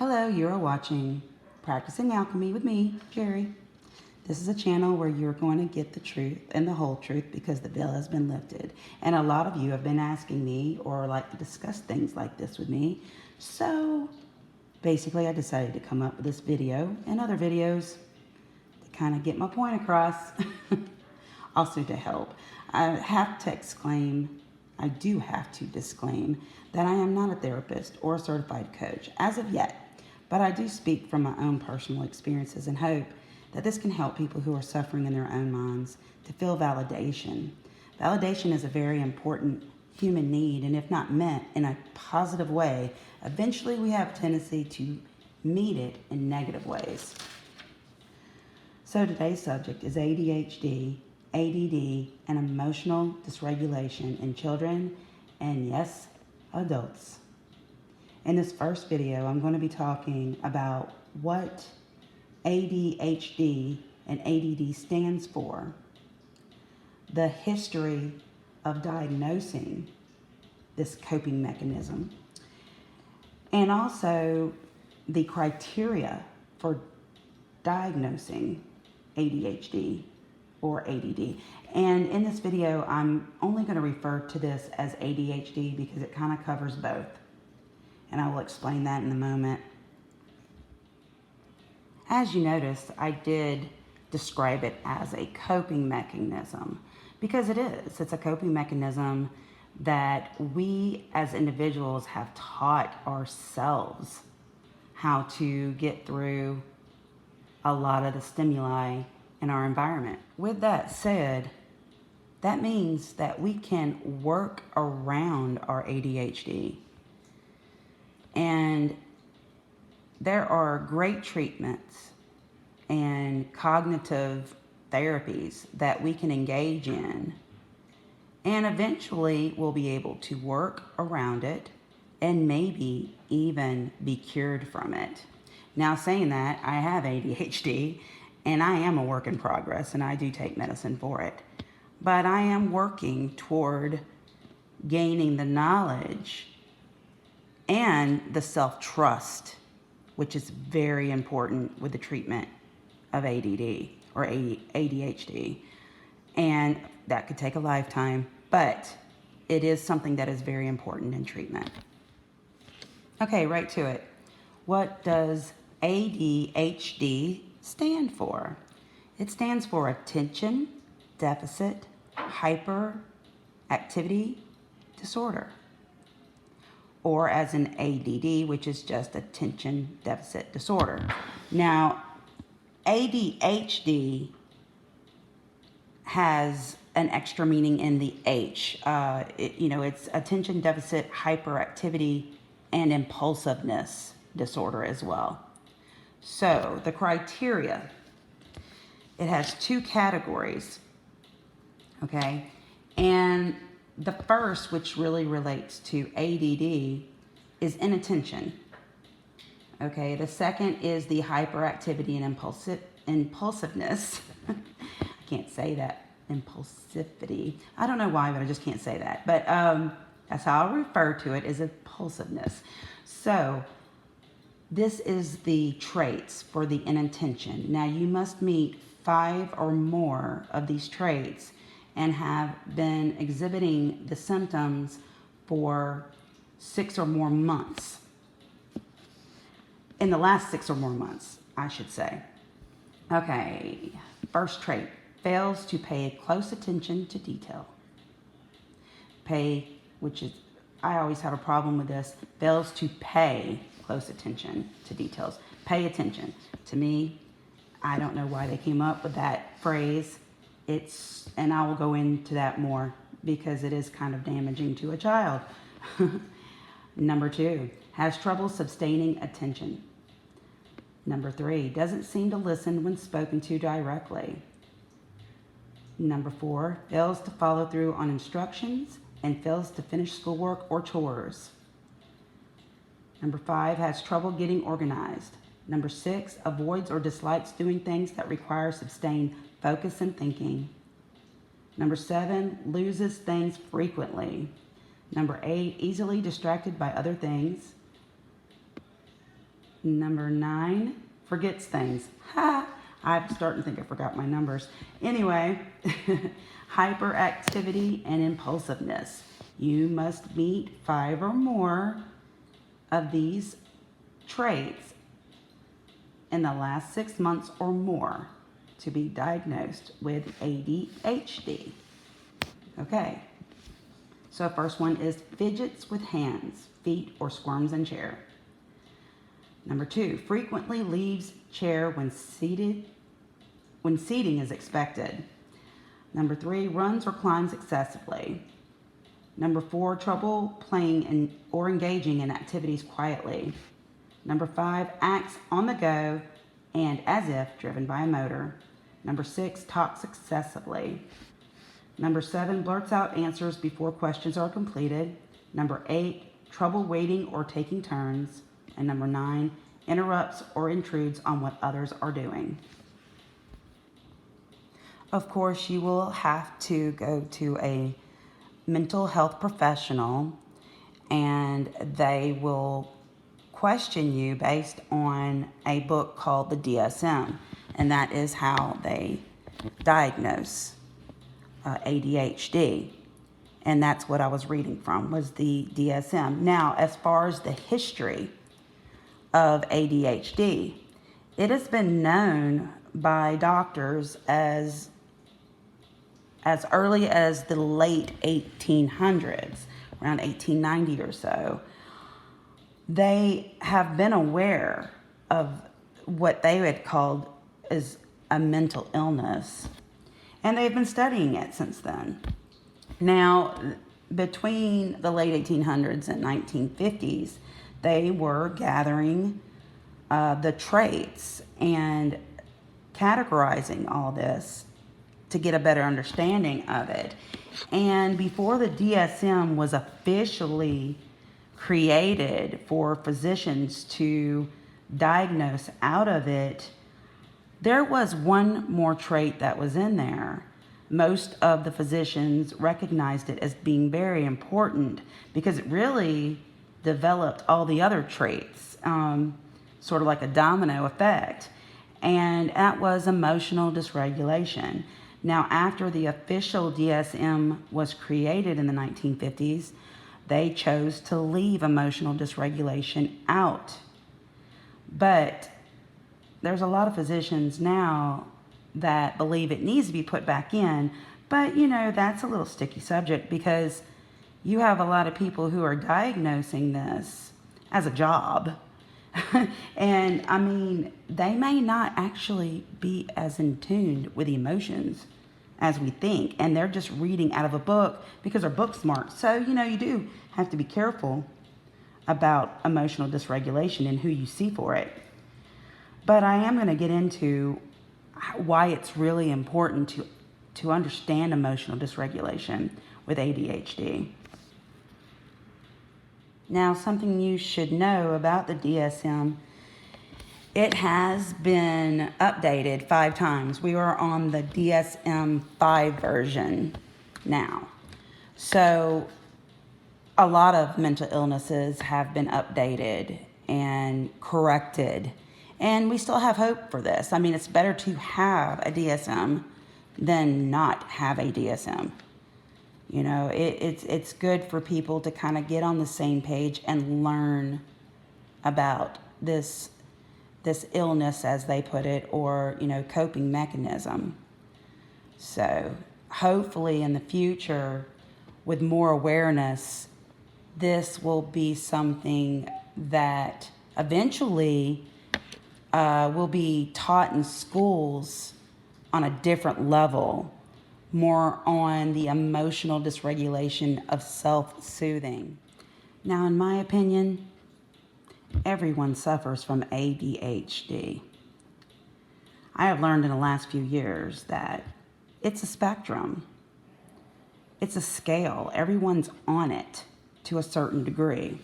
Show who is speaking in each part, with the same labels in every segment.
Speaker 1: Hello, you are watching Practicing Alchemy with me, Jerry. This is a channel where you're going to get the truth and the whole truth because the veil has been lifted. And a lot of you have been asking me or like to discuss things like this with me. So basically I decided to come up with this video and other videos to kind of get my point across. Also to help. I do have to disclaim that I am not a therapist or a certified coach as of yet. But I do speak from my own personal experiences and hope that this can help people who are suffering in their own minds to feel validation. Validation is a very important human need, and if not met in a positive way, eventually we have a tendency to meet it in negative ways. So today's subject is ADHD, ADD, and emotional dysregulation in children and, yes, adults. In this first video, I'm going to be talking about what ADHD and ADD stands for, the history of diagnosing this coping mechanism, and also the criteria for diagnosing ADHD or ADD. And in this video, I'm only going to refer to this as ADHD because it kind of covers both. And I will explain that in a moment. As you notice, I did describe it as a coping mechanism because it is. It's a coping mechanism that we as individuals have taught ourselves how to get through a lot of the stimuli in our environment. With that said, that means that we can work around our ADHD. And there are great treatments and cognitive therapies that we can engage in, and eventually we'll be able to work around it and maybe even be cured from it. Now, saying that, I have ADHD and I am a work in progress and I do take medicine for it, but I am working toward gaining the knowledge and the self-trust, which is very important with the treatment of ADD or ADHD. And that could take a lifetime, but it is something that is very important in treatment. Okay, right to it. What does ADHD stand for? It stands for Attention Deficit Hyperactivity Disorder, or as an ADD, which is just attention deficit disorder. Now, ADHD has an extra meaning in the H. It's attention deficit hyperactivity and impulsiveness disorder as well. So the criteria, it has two categories, okay? And the first, which really relates to ADD, is inattention. Okay, the second is the hyperactivity and impulsiveness. I can't say that, impulsivity. I don't know why, but I just can't say that. But that's how I'll refer to it, as impulsiveness. So this is the traits for the inattention. Now you must meet 5 or more of these traits and have been exhibiting the symptoms for 6 or more months. In the last 6 or more months, I should say. Okay, first trait, fails to pay close attention to detail. I always have a problem with this, fails to pay close attention to details. Pay attention. To me, I don't know why they came up with that phrase. And I will go into that more because it is kind of damaging to a child. Number 2, has trouble sustaining attention. Number 3, doesn't seem to listen when spoken to directly. Number 4, fails to follow through on instructions and fails to finish schoolwork or chores. Number 5, has trouble getting organized. Number 6, avoids or dislikes doing things that require sustained focus and thinking. Number 7, loses things frequently. Number 8, easily distracted by other things. Number 9, forgets things. Ha! I'm starting to think I forgot my numbers. Anyway, hyperactivity and impulsiveness. You must meet 5 or more of these traits in the last 6 months or more to be diagnosed with ADHD. Okay. So first one is fidgets with hands, feet, or squirms in chair. Number 2, frequently leaves chair when seating is expected. Number 3, runs or climbs excessively. Number 4, trouble playing or engaging in activities quietly. Number 5, acts on the go and as if driven by a motor. Number 6, talks excessively. Number 7, blurts out answers before questions are completed. Number 8, trouble waiting or taking turns. And number 9, interrupts or intrudes on what others are doing. Of course, you will have to go to a mental health professional, and they will question you based on a book called the DSM, and that is how they diagnose ADHD. And that's what I was reading from, was the DSM. Now, as far as the history of ADHD, it has been known by doctors as early as the late 1800s, around 1890 or so. They have been aware of what they had called as a mental illness, and they've been studying it since then. Now, between the late 1800s and 1950s, they were gathering the traits and categorizing all this to get a better understanding of it. And before the DSM was officially created for physicians to diagnose out of it, there was one more trait that was in there. Most of the physicians recognized it as being very important because it really developed all the other traits, sort of like a domino effect. And that was emotional dysregulation. Now, after the official DSM was created in the 1950s, they chose to leave emotional dysregulation out. But there's a lot of physicians now that believe it needs to be put back in. But, that's a little sticky subject because you have a lot of people who are diagnosing this as a job. And, they may not actually be as in tune with emotions as we think. And they're just reading out of a book because they're book smart. So, you do have to be careful about emotional dysregulation and who you see for it. But I am going to get into why it's really important to understand emotional dysregulation with ADHD. Now, something you should know about the DSM, it has been updated 5 times. We are on the DSM-5 version now. So a lot of mental illnesses have been updated and corrected. And we still have hope for this. It's better to have a DSM than not have a DSM. It's good for people to kind of get on the same page and learn about this illness, as they put it, or, coping mechanism. So hopefully in the future, with more awareness, this will be something that eventually will be taught in schools on a different level, more on the emotional dysregulation of self-soothing. Now, in my opinion, everyone suffers from ADHD. I have learned in the last few years that it's a spectrum. It's a scale. Everyone's on it to a certain degree.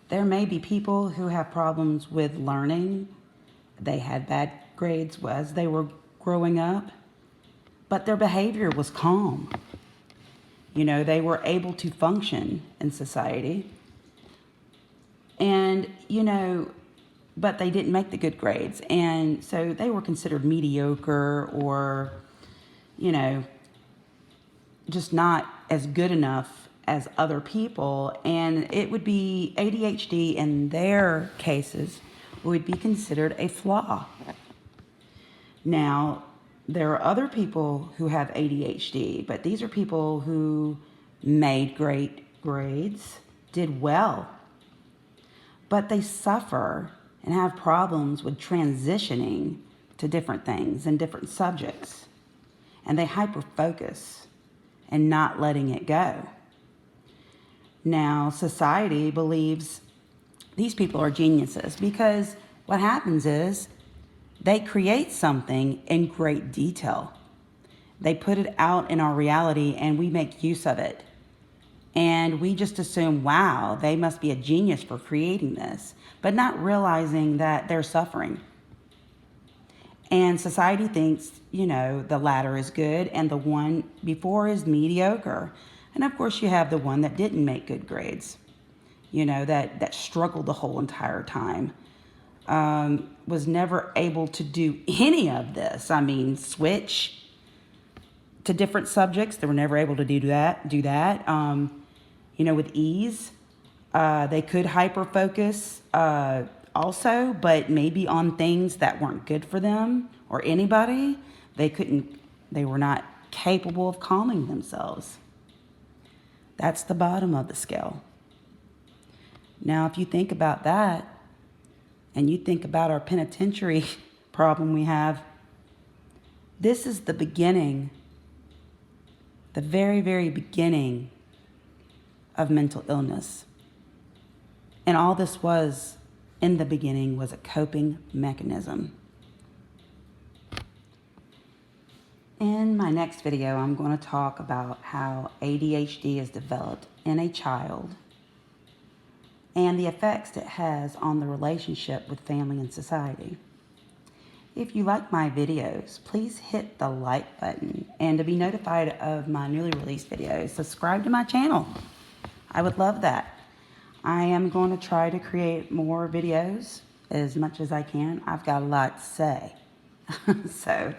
Speaker 1: There may be people who have problems with learning. They had bad grades as they were growing up, but their behavior was calm. They were able to function in society. And, but they didn't make the good grades. And so they were considered mediocre or, you know, just not as good enough as other people. And it would be ADHD in their cases would be considered a flaw. Now, there are other people who have ADHD, but these are people who made great grades, did well, but they suffer and have problems with transitioning to different things and different subjects. And they hyper-focus and not letting it go. Now, society believes these people are geniuses because what happens is they create something in great detail. They put it out in our reality and we make use of it. And we just assume, wow, they must be a genius for creating this, but not realizing that they're suffering. And society thinks, you know, the latter is good and the one before is mediocre. And of course, you have the one that didn't make good grades, you know, that struggled the whole entire time, was never able to do any of this. I mean, switch to different subjects. They were never able to do that. You know, with ease. They could hyper focus also, but maybe on things that weren't good for them or anybody. They were not capable of calming themselves. That's the bottom of the scale. Now, if you think about that, and you think about our penitentiary problem we have, this is the beginning, the very, very beginning of mental illness. And all this was, in the beginning, was a coping mechanism. In my next video, I'm going to talk about how ADHD is developed in a child and the effects it has on the relationship with family and society. If you like my videos, please hit the like button, and to be notified of my newly released videos, subscribe to my channel. I would love that. I am going to try to create more videos as much as I can. I've got a lot to say. So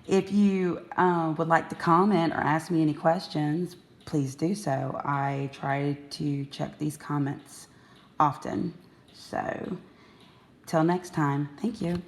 Speaker 1: if you would like to comment or ask me any questions, please do so. I try to check these comments often. So till next time, thank you.